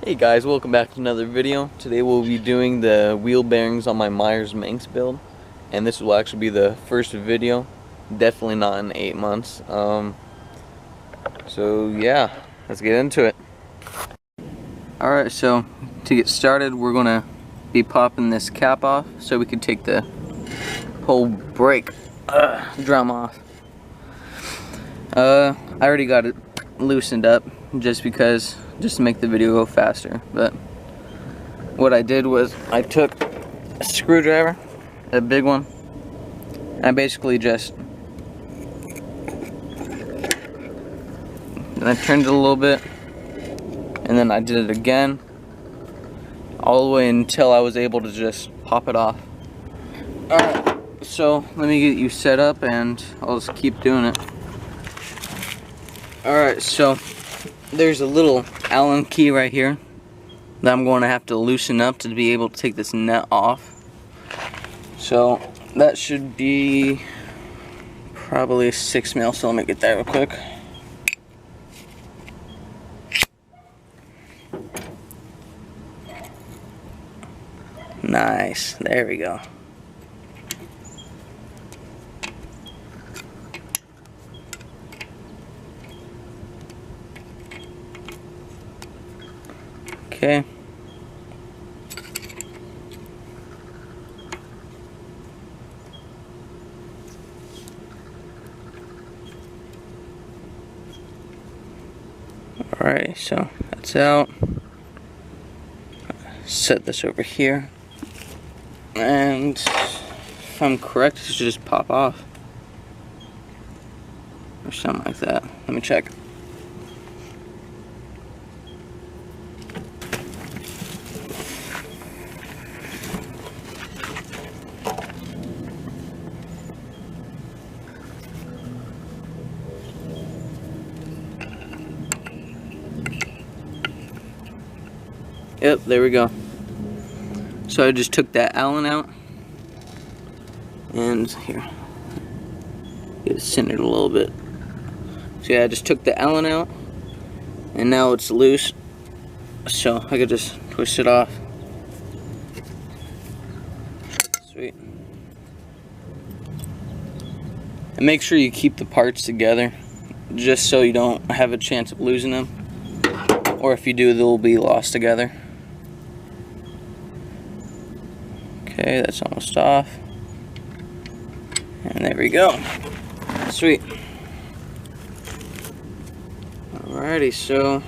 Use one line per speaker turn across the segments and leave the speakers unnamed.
Hey guys, welcome back to another video. Today we'll be doing the wheel bearings on my Myers-Manx build, and this will actually be the first video, definitely not in 8 months. So yeah, let's get into it. Alright, so to get started we're gonna be popping this cap off so we can take the whole brake drum off. I already got it loosened up just to make the video go faster, but what I did was I took a screwdriver, a big one, and I basically just I turned it a little bit, and then I did it again all the way until I was able to just pop it off. Alright, so let me get you set up and I'll just keep doing it. Alright, so there's a little Allen key right here that I'm going to have to loosen up to be able to take this nut off. So that should be probably 6 mil, so let me get that real quick. Nice, there we go. Okay. Alright, so that's out. Set this over here. And if I'm correct, it should just pop off. Or something like that. Let me check. Yep, there we go. So I just took that Allen out, and here, get it centered a little bit. So yeah, I just took the Allen out, and now it's loose, so I could just twist it off. Sweet. And make sure you keep the parts together, just so you don't have a chance of losing them, or if you do, they'll be lost together. Okay, that's almost off. And there we go. Sweet. Alrighty, so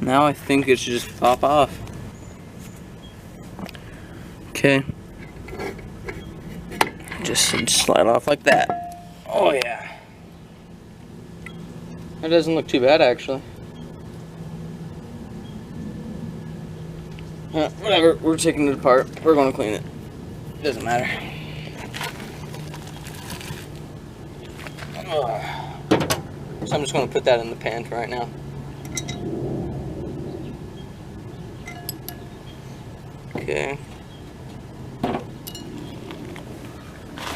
now I think it should just pop off. Okay. Just slide off like that. Oh yeah. That doesn't look too bad actually. Whatever, we're taking it apart. We're going to clean it. Doesn't matter. So I'm just going to put that in the pan for right now. Okay.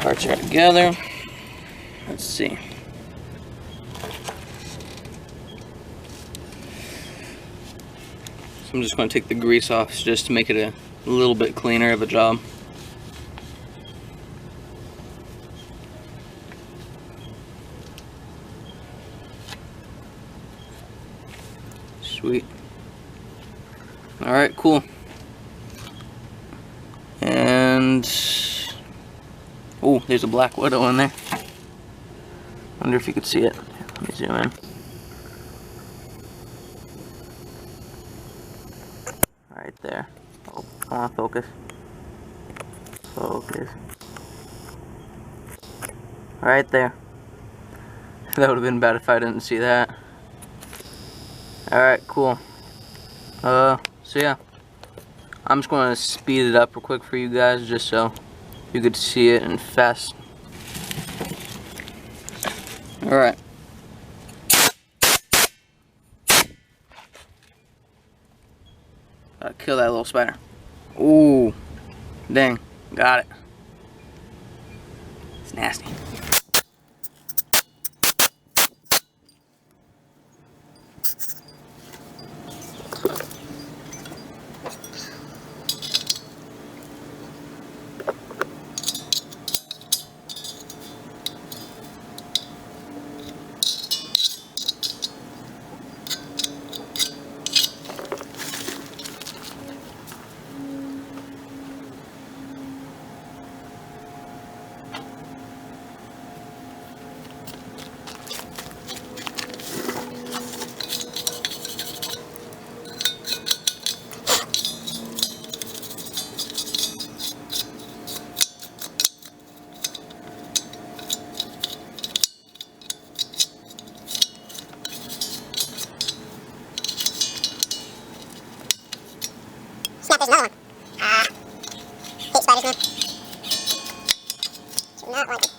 Parts are together. Let's see. So I'm just going to take the grease off just to make it a little bit cleaner of a job. Sweet. Alright, cool. And oh, there's a black widow in there. Wonder if you could see it. Let me zoom in. Right there. Oh, come on, focus. Focus. Right there. That would have been bad if I didn't see that. Alright, cool. So yeah. I'm just going to speed it up real quick for you guys just so you could see it and fast. Alright. Gotta kill that little spider. Ooh. Dang. Got it. It's nasty.
there's another one. Hate spiders, man. Do not like it.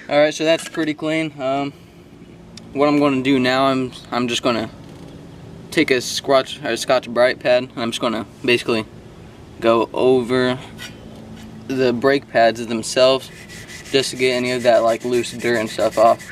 All right, so that's pretty clean. What I'm going to do now, I'm just going to take a Scotch Brite pad, and I'm just going to basically go over the brake pads themselves, just to get any of that like loose dirt and stuff off.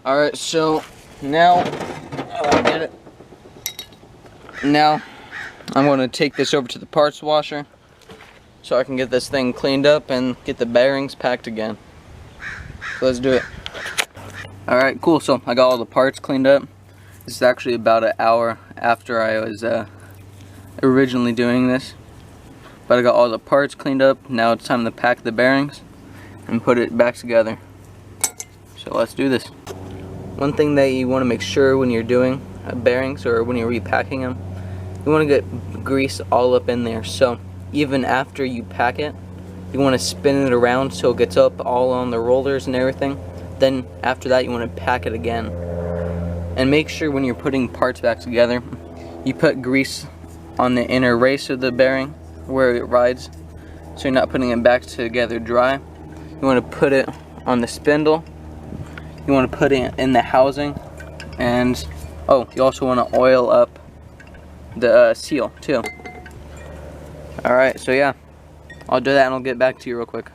Alright, so now, get it. Now, I'm going to take this over to the parts washer so I can get this thing cleaned up and get the bearings packed again. So let's do it. Alright, cool. So I got all the parts cleaned up. This is actually about an hour after I was originally doing this. But I got all the parts cleaned up. Now it's time to pack the bearings and put it back together. So let's do this. One thing that you want to make sure when you're doing bearings or when you're repacking them, you want to get grease all up in there. So even after you pack it, you want to spin it around so it gets up all on the rollers and everything. Then after that, you want to pack it again. And make sure when you're putting parts back together, you put grease on the inner race of the bearing where it rides, so you're not putting it back together dry. You want to put it on the spindle. You want to put it in the housing, and oh, you also want to oil up the seal too. Alright, so yeah, I'll do that and I'll get back to you real quick.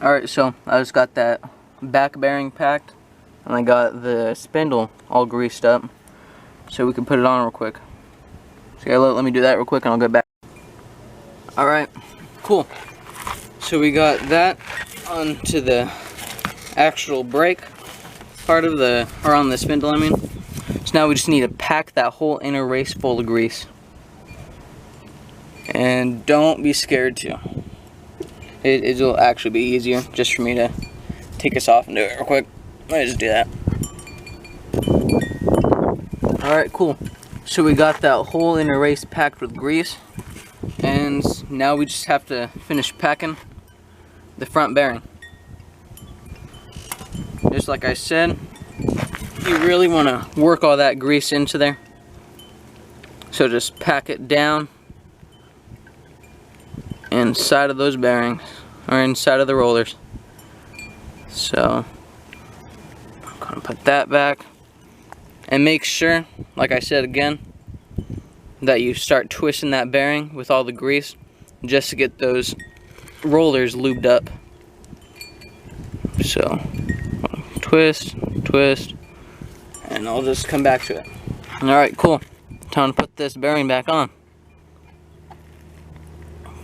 Alright, so I just got that back bearing packed, and I got the spindle all greased up, so we can put it on real quick. So yeah, let me do that real quick and I'll get back. Alright, cool. So we got that onto the actual brake part of the, or on the spindle I mean. So now we just need to pack that whole inner race full of grease. And don't be scared to. It'll actually be easier just for me to take this off and do it real quick. Let me just do that. Alright, cool. So we got that whole inner race packed with grease. And now we just have to finish packing the front bearing. Just like I said, you really want to work all that grease into there. So just pack it down inside of those bearings, or inside of the rollers. So I'm going to put that back. And make sure, like I said again, that you start twisting that bearing with all the grease just to get those rollers lubed up. So twist, twist, and I'll just come back to it. Alright, cool. Time to put this bearing back on.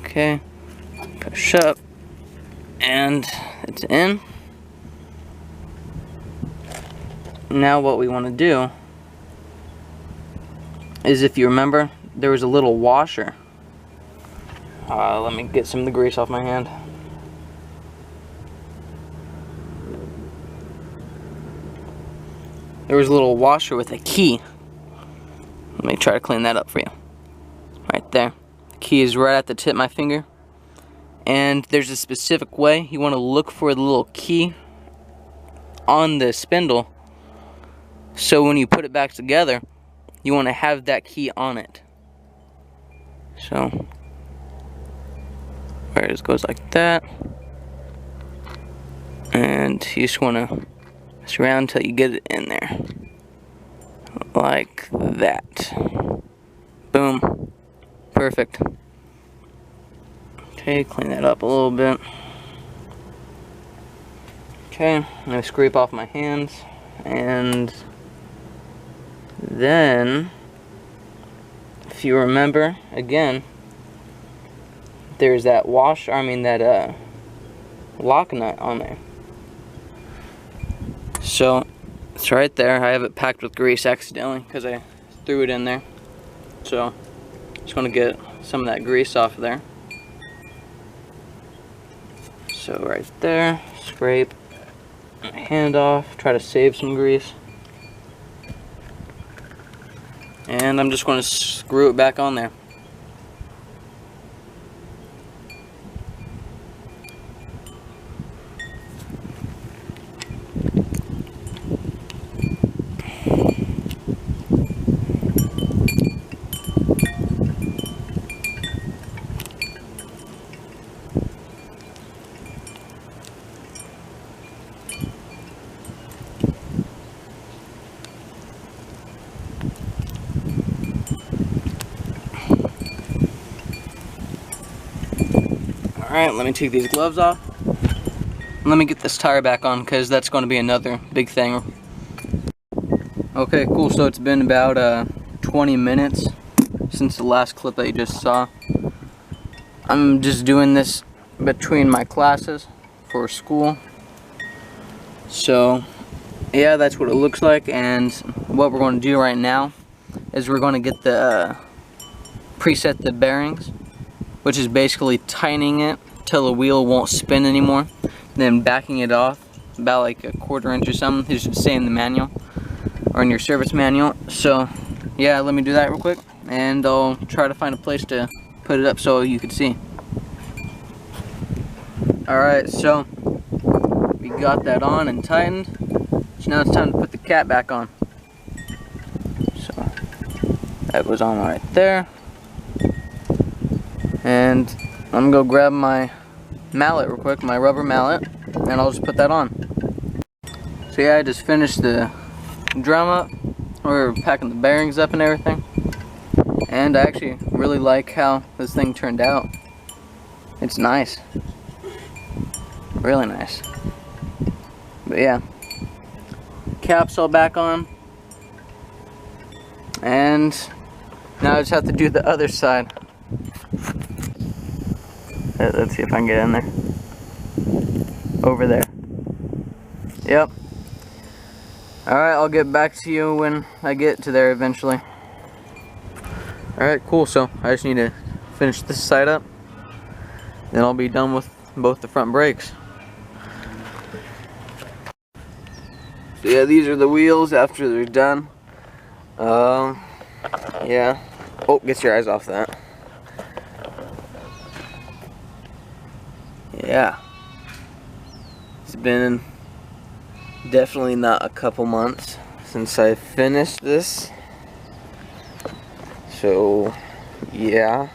Okay, push up, and it's in. Now what we want to do is, if you remember, there was a little washer. Let me get some of the grease off my hand. There was a little washer with a key. Let me try to clean that up for you. Right there. The key is right at the tip of my finger. And there's a specific way. You want to look for the little key on the spindle, so when you put it back together, you want to have that key on it. So where it goes like that, and you just want to surround until you get it in there, like that. Boom. Perfect. Okay, clean that up a little bit. Okay, I'm going to scrape off my hands, and then, if you remember, again, there's that that lock nut on there. So, it's right there. I have it packed with grease accidentally because I threw it in there. So, just going to get some of that grease off of there. So right there, scrape my hand off, try to save some grease. And I'm just going to screw it back on there. Alright, let me take these gloves off. Let me get this tire back on because that's going to be another big thing. Okay, cool. So it's been about 20 minutes since the last clip that you just saw. I'm just doing this between my classes for school. So, yeah, that's what it looks like. And what we're going to do right now is we're going to get the preset the bearings, which is basically tightening it till the wheel won't spin anymore, then backing it off about like a 1/4 inch or something. It should say in the manual or in your service manual. So yeah, let me do that real quick, and I'll try to find a place to put it up so you can see. Alright, so we got that on and tightened, so now it's time to put the cap back on. So that goes on right there. And I'm gonna go grab my mallet real quick, my rubber mallet, and I'll just put that on. So yeah, I just finished the drum up. We're packing the bearings up and everything. And I actually really like how this thing turned out. It's nice. Really nice. But yeah. Cap's all back on. And now I just have to do the other side. Let's see if I can get in there. Over there. Yep. Alright, I'll get back to you when I get to there eventually. Alright, cool. So I just need to finish this side up. Then I'll be done with both the front brakes. So yeah, these are the wheels after they're done. Yeah. Oh, get your eyes off that. Yeah, it's been definitely not a couple months since I finished this, so yeah.